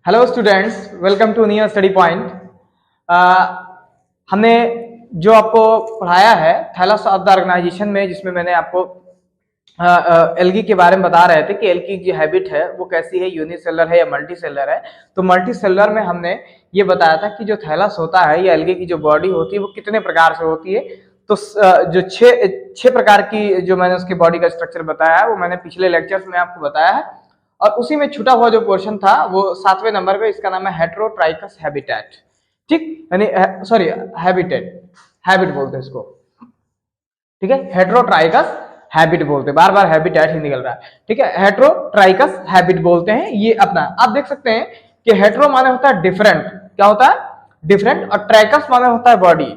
Hello students, welcome to Near Study Point. हमने जो आपको पढ़ाया है थैलस ऑफ द ऑर्गेनाइजेशन में, जिसमें मैंने आपको एल्गी के बारे में बता रहे थे कि एल्गी की जो हैबिट है वो कैसी है, यूनिसेलुलर है या मल्टी सेलुलर है। तो मल्टी सेलुलर में हमने ये बताया था कि जो थैलस होता है या एल्गी की जो बॉडी होती है वो कितने प्रकार से होती है। तो जो छह प्रकार की जो मैंने उसकी बॉडी का स्ट्रक्चर बताया है वो मैंने पिछले लेक्चर्स में आपको बताया है, और उसी में छूटा हुआ जो पोर्शन था वो 7वें नंबर पे, इसका नाम है हेटेरोट्राइकस हैबिटेट। ठीक, यानी सॉरी हैबिट बोलते हैं इसको। ठीक है, हेटेरोट्राइकस हैबिट बोलते हैं, बार बार हैबिटेट ही निकल रहा है। ठीक है, हेटेरोट्राइकस हैबिट बोलते हैं ये अपना। आप देख सकते हैं कि हेटेरो माने होता है डिफरेंट, क्या होता है डिफरेंट, और ट्राइकस माने होता है बॉडी।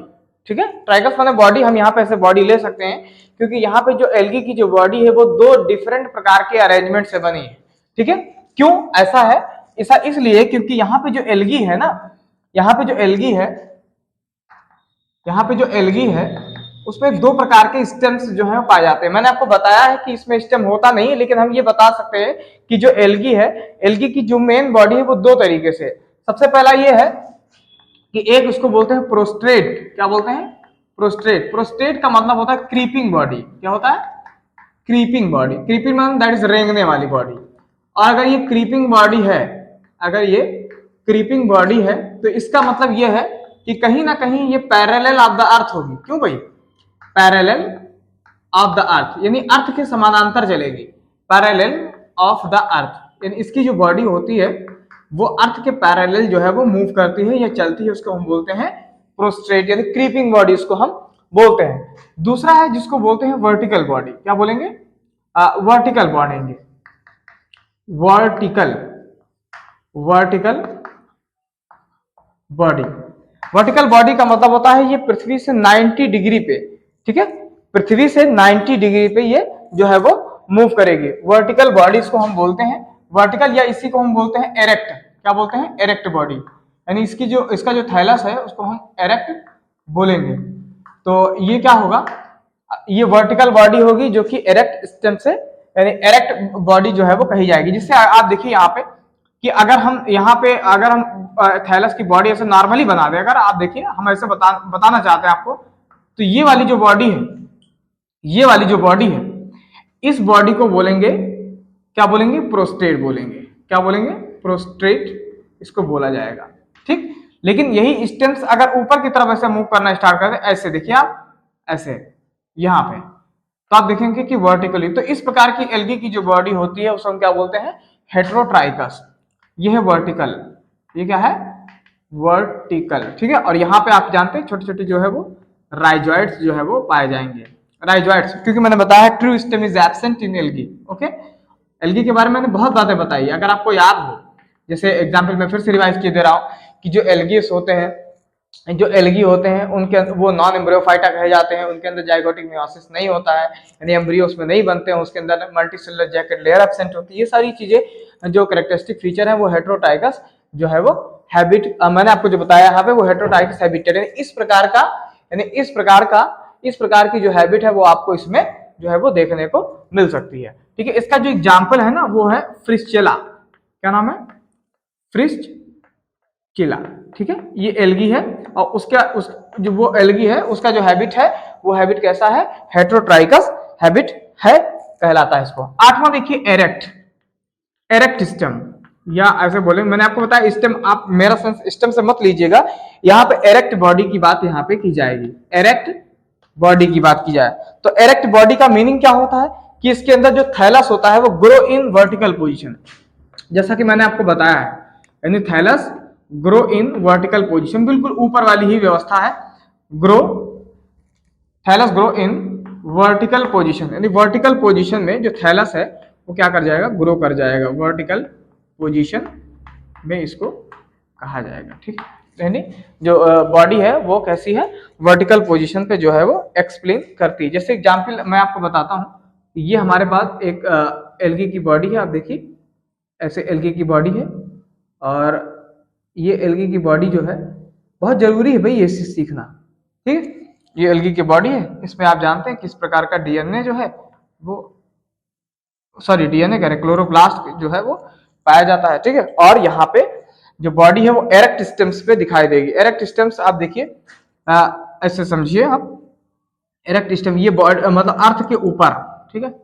ठीक है, ट्राइकस माने बॉडी, हम यहाँ पे ऐसे बॉडी ले सकते हैं क्योंकि यहाँ पे जो एल्गी की जो बॉडी है वो दो डिफरेंट प्रकार के अरेंजमेंट से बनी है। ठीक है, क्यों ऐसा है? ऐसा इसलिए क्योंकि यहाँ पे जो एल्गी है ना, यहाँ पे जो एल्गी है, यहाँ पे जो एल्गी है उसमें दो प्रकार के स्टेम्स जो है पाए जाते हैं। मैंने आपको बताया है कि इसमें स्टेम होता नहीं है, लेकिन हम ये बता सकते हैं कि जो एल्गी है, एल्गी की जो मेन बॉडी है वो दो तरीके से। सबसे पहला ये है कि एक उसको बोलते हैं प्रोस्ट्रेट। क्या बोलते हैं? प्रोस्ट्रेट। प्रोस्ट्रेट का मतलब होता है क्रीपिंग बॉडी। क्या होता है? Creeping body. क्रीपिंग मतलब दैट इज रेंगने वाली बॉडी। और अगर ये क्रीपिंग बॉडी है, अगर ये क्रीपिंग बॉडी है तो इसका मतलब ये है कि कहीं ना कहीं ये पैरेलल ऑफ द अर्थ होगी। क्यों भाई? पैरेलल ऑफ द अर्थ, यानी अर्थ के समानांतर चलेगी। पैरेलल ऑफ द अर्थ, यानी इसकी जो बॉडी होती है वो अर्थ के पैरेलल जो है वो मूव करती है या चलती है, उसको हम बोलते हैं प्रोस्ट्रेट, यानी क्रीपिंग बॉडी उसको हम बोलते हैं। दूसरा है जिसको बोलते हैं वर्टिकल बॉडी। क्या बोलेंगे? Vertical body. Vertical body. Vertical body का मतलब होता है ये पृथ्वी से 90 डिग्री पे, ठीक है, पृथ्वी से 90 डिग्री पे ये जो है वो मूव करेगी। वर्टिकल बॉडी इसको हम बोलते हैं वर्टिकल, या इसी को हम बोलते हैं एरेक्ट। क्या बोलते हैं? एरेक्ट बॉडी, यानी इसका जो थैलस है उसको हम एरेक्ट बोलेंगे। तो ये क्या होगा? ये वर्टिकल बॉडी होगी जो कि एरेक्ट स्टेम से, यानी एरेक्ट बॉडी जो है वो कही जाएगी। जिससे आप देखिए यहाँ पे कि अगर हम यहाँ पे अगर हम थैलस की बॉडी ऐसे नॉर्मली बना दें, अगर आप देखिए हम ऐसे बताना चाहते हैं आपको, तो ये वाली जो बॉडी है, ये वाली जो बॉडी है, इस बॉडी को बोलेंगे, क्या बोलेंगे? प्रोस्ट्रेट बोलेंगे। क्या बोलेंगे? प्रोस्ट्रेट इसको बोला जाएगा। ठीक, लेकिन यही स्टेम्स अगर ऊपर की तरफ ऐसे मूव करना स्टार्ट कर दे, ऐसे देखिए आप, ऐसे यहाँ पे, तो आप देखेंगे कि वर्टिकली। तो इस प्रकार की एल्गी की जो बॉडी होती है उसको हम क्या बोलते हैं? हेटेरोट्राइकस। ये है वर्टिकल, ये क्या है? वर्टिकल। ठीक है, और यहाँ पे आप जानते हैं छोटे छोटे जो है वो राइजॉइड्स जो है वो पाए जाएंगे। राइजॉइड्स, क्योंकि मैंने बताया true stem is absent in algae. Okay, algae के बारे में मैंने बहुत बातें बताई, अगर आपको याद हो, जैसे एग्जाम्पल मैं फिर से रिवाइज किए दे रहा हूँ कि जो एल्गीस होते हैं, जो एल्गी होते हैं उनके वो नॉन एम्ब्रियोफाइटा कहे जाते हैं। उनके अंदर जाइगोटिक मियोसिस नहीं होता है, यानी एम्ब्रियो उसमें नहीं बनते हैं, उसके अंदर मल्टीसेलुलर जैकेट लेयर एब्सेंट होती है। ये सारी चीजें जो कैरेक्टरिस्टिक फीचर है वो हेटेरोट्राइकस जो है वो हैबिट, मैंने आपको जो बताया यहाँ पे वो हेटेरोट्राइकस हैबिटेट, यानी इस प्रकार की जो हैबिट है वो आपको इसमें जो है वो देखने को मिल सकती है। ठीक है, इसका जो एग्जाम्पल है ना वो है फ्रिस्चेला। क्या नाम है? फ्रिस्चेला। ठीक है, ये एल्गी है, और जो वो एल्गी है उसका जो हैबिट है वो हैबिट कैसा है? हेटेरोट्राइकस हैबिट है, कहलाता है इसको। 8वां देखिए एरेक्ट स्टेम, या ऐसे बोले, मैंने आपको बताया स्टेम, आप मेरा सेंस स्टेम से मत लीजिएगा, यहाँ पे एरेक्ट बॉडी की बात यहाँ पे की जाएगी। एरेक्ट बॉडी की बात की जाए तो एरेक्ट बॉडी का मीनिंग क्या होता है कि इसके अंदर जो थैलस होता है वो ग्रो इन वर्टिकल पोजीशन, जैसा कि मैंने आपको बताया है, यानी thallus grow in vertical position, बिल्कुल ऊपर वाली ही व्यवस्था है। Thallus grow in vertical position, यानी वर्टिकल पोजीशन में जो थैलस है वो क्या कर जाएगा? ग्रो कर जाएगा, वर्टिकल पोजीशन में इसको कहा जाएगा। ठीक, यानी जो बॉडी है वो कैसी है? वर्टिकल पोजीशन पे जो है वो एक्सप्लेन करती है। जैसे एग्जांपल मैं आपको बताता हूँ, ये हमारे पास एक एल्गी की बॉडी है, आप देखिए ऐसे एल्गी की बॉडी है, और ये एल्गी की बॉडी जो है, बहुत जरूरी है भाई ये सीखना। ठीक है, ये एल्गी की बॉडी है, इसमें आप जानते हैं किस प्रकार का डीएनए जो है वो, सॉरी डीएनए कह रहे, क्लोरोप्लास्ट जो है वो पाया जाता है। ठीक है, और यहाँ पे जो बॉडी है वो एरेक्ट स्टेम्स पे दिखाई देगी। एरेक्ट स्टेम्स आप देखिए, ऐसे समझिए आप, एरेक्ट स्टेम ये मतलब अर्थ के ऊपर, ठीक है,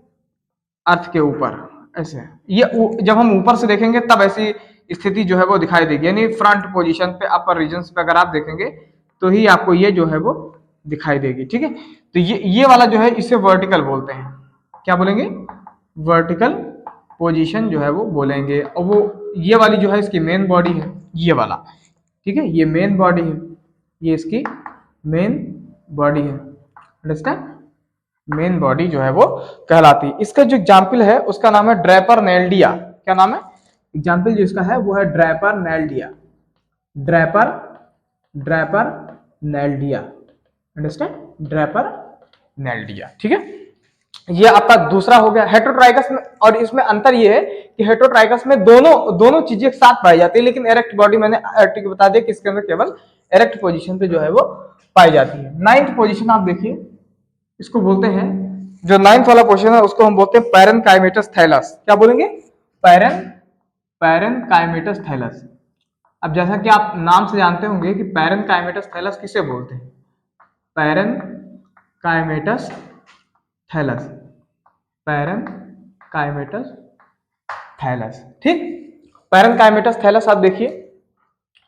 अर्थ के ऊपर ऐसे, ये जब हम ऊपर से देखेंगे तब ऐसी स्थिति जो है वो दिखाई देगी, यानी फ्रंट पोजीशन पे अपर रीजन्स पे अगर आप देखेंगे तो ही आपको ये जो है वो दिखाई देगी, ठीक है। तो ये वाला जो है इसे वर्टिकल बोलते हैं, क्या बोलेंगे, वर्टिकल पोजीशन जो है वो बोलेंगे। और वो ये वाली जो है इसकी मेन बॉडी है, ये वाला, ठीक है, ये मेन बॉडी है, ये इसकी मेन बॉडी है, अंडरस्टैंड, मेन बॉडी जो है वो कहलाती है। इसका जो एग्जाम्पल है उसका नाम है ड्रैपरनेल्डिया। क्या नाम है, एग्जाम्पल जो इसका है वो है ड्रैपरनेल्डिया, ड्रैपरनेल्डिया, अंडरस्टैंड, ड्रैपरनेल्डिया, ठीक है। ये आपका दूसरा हो गया हेटेरोट्राइगस में। और इसमें अंतर ये है कि हेटेरोट्राइगस में दोनों चीजें एक साथ पाई जाती है, लेकिन एरेक्ट बॉडी मैंने बता दिया कि इसके अंदर केवल एरेक्ट पोजीशन पे जो है वो पाई जाती है। 9th पोजीशन आप देखिए, इसको बोलते हैं, जो 9th वाला पोजीशन है उसको हम बोलते हैं पैरेनकाइमेटस थैलस। क्या बोलेंगे, पैरेनकाइमेटस थैलस। अब जैसा कि आप नाम से जानते होंगे कि पैरेनकाइमेटस थैलस किसे बोलते हैं, पैरेनकाइमेटस थैलस, पैरेनकाइमेटस थैलस, ठीक। पैरेनकाइमेटस थैलस आप देखिए,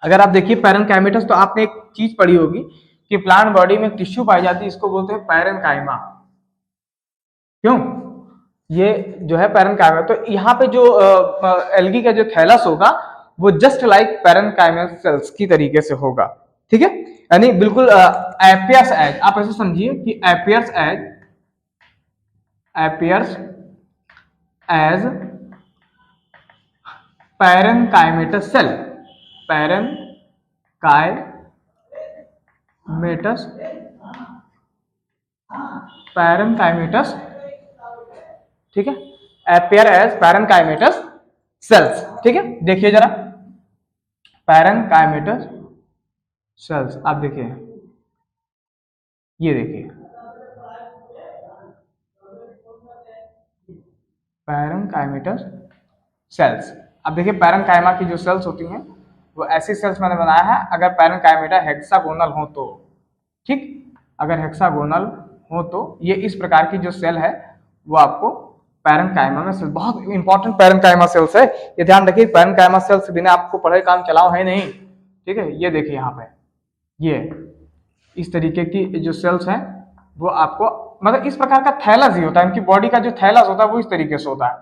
अगर आप देखिए पैरेनकाइमेटस तो आपने एक चीज पढ़ी होगी कि प्लांट बॉडी में टिश्यू पाई जाती है, इसको बोलते हैं पैरेनकाइमा। क्यों, ये जो है पैरेनकाइमा। तो यहाँ पे जो एल्गी का जो थैलस होगा वो जस्ट लाइक पैरेनकाइमल सेल्स की तरीके से होगा, ठीक है, यानी बिल्कुल एपियर्स एज, आप ऐसे समझिए कि appears as parenchymatous cell, parenchymatous, ठीक है, appear as पैरेनकाइमेटस सेल्स, ठीक है। देखिए जरा पैरेनकाइमेटस सेल्स, आप देखिए, ये देखिए पैरेनकाइमेटस सेल्स। अब देखिए पैरेनकाइमा की जो सेल्स होती हैं वो ऐसी सेल्स मैंने बनाया है अगर पैरेनकाइमेटा हेक्सागोनल हो तो, ठीक, अगर हेक्सागोनल हो तो ये इस प्रकार की जो सेल है वो आपको पैरेनकाइमा में सेल, बहुत इंपॉर्टेंट पैरेनकाइमा सेल्स है, ये ध्यान रखिए। पैरेनकाइमा सेल्स बिना आपको पढ़े काम चलाओ है नहीं, ठीक है। ये देखिए यहाँ पे, ये इस तरीके की जो सेल्स हैं वो आपको, मतलब इस प्रकार का थैलस ही होता है, इनकी बॉडी का जो थैलस होता है वो इस तरीके से होता है।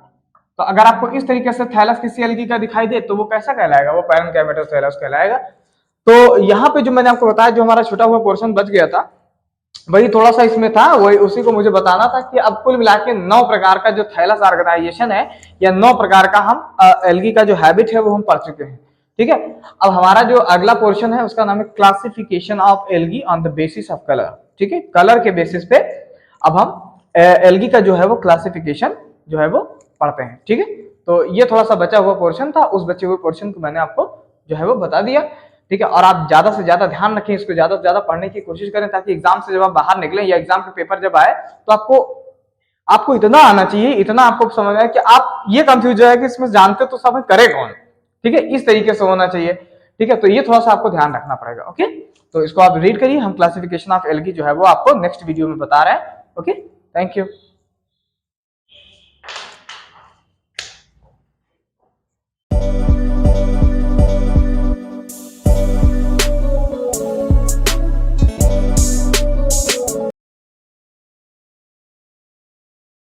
तो अगर आपको इस तरीके से थैलस किसी एल्गी का दिखाई दे तो वो कैसा कहलाएगा, वो पैरेनकाइमेटस थैलस कहलाएगा। तो यहाँ पे जो मैंने आपको बताया, जो हमारा छूटा हुआ पोर्शन बच गया था वही थोड़ा सा इसमें था, वही उसी को मुझे बताना था कि अब कुल मिला के 9 प्रकार का जो थैलस ऑर्गेनाइजेशन है या 9 प्रकार का हम एल्गी का जो हैबिट है वो हम पढ़ चुके हैं, ठीक है। अब हमारा जो अगला पोर्शन है उसका नाम है classification of algae on the basis of colour, ठीक है। कलर के बेसिस पे अब हम एल्गी का जो है वो क्लासिफिकेशन जो है वो पढ़ते हैं, ठीक है। तो ये थोड़ा सा बचा हुआ पोर्शन था, उस बचे हुए पोर्शन को मैंने आपको जो है वो बता दिया, ठीक है। और आप ज्यादा से ज्यादा ध्यान रखें, इसको ज्यादा से ज्यादा पढ़ने की कोशिश करें ताकि एग्जाम से जब आप बाहर निकलें या एग्जाम के पेपर जब आए तो आपको इतना आना चाहिए, इतना आपको समझ में आए कि आप ये कंफ्यूज है कि इसमें जानते तो सब करे कौन, ठीक है, इस तरीके से होना चाहिए, ठीक है। तो ये थोड़ा सा आपको ध्यान रखना पड़ेगा, ओके। तो इसको आप रीड करिए, हम क्लासिफिकेशन ऑफ एल्गी जो है वो आपको नेक्स्ट वीडियो में बता रहे हैं, ओके। Thank you.